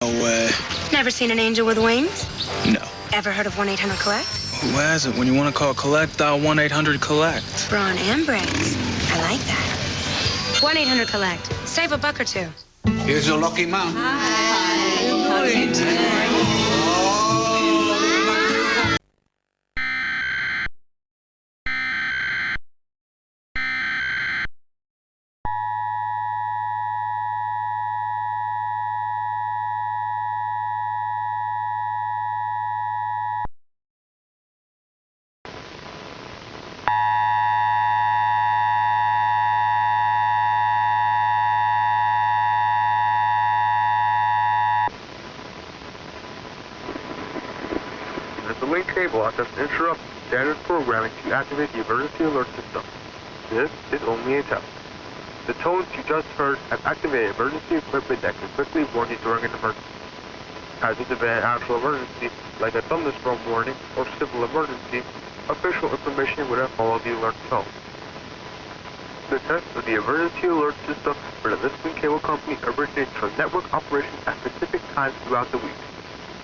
No way. Never seen an angel with wings? No. Ever heard of 1-800-COLLECT? Who hasn't? When you want to call collect, dial 1-800-COLLECT. Brawn and brains. I like that. 1-800-COLLECT. Save $1 or $2. Here's your lucky man. Hi. How are you doing? The link cable attempts to interrupt standard programming to activate the emergency alert system. This is only a test. The tones you just heard have activated emergency equipment that can quickly warn you during an emergency. Had this been an actual emergency, like a thunderstorm warning or civil emergency, official information would have followed the alert tone. The test of the emergency alert system for the VistaLink cable company originates from network operations at specific times throughout the week.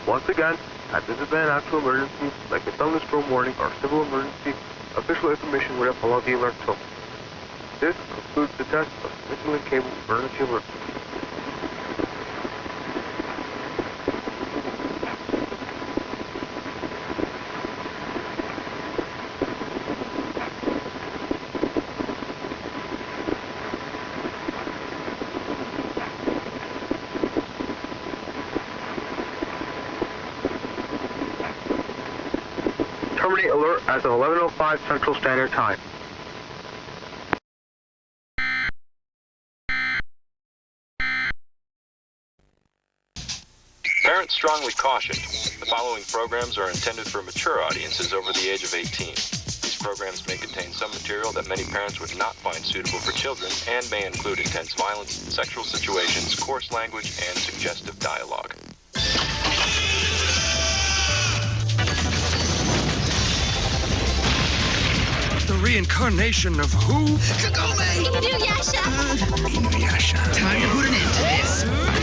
Once again, had this been an actual emergency, like a thunderstorm warning or civil emergency, official information would have followed the alert tone. This concludes the test of the VistaLink cable emergency alert system. Terminate alert as of 11:05 Central Standard Time. Parents strongly cautioned. The following programs are intended for mature audiences over the age of 18. These programs may contain some material that many parents would not find suitable for children and may include intense violence, sexual situations, coarse language, and suggestive dialogue. The reincarnation of who? Kagome! Inuyasha. Time to put an end to this.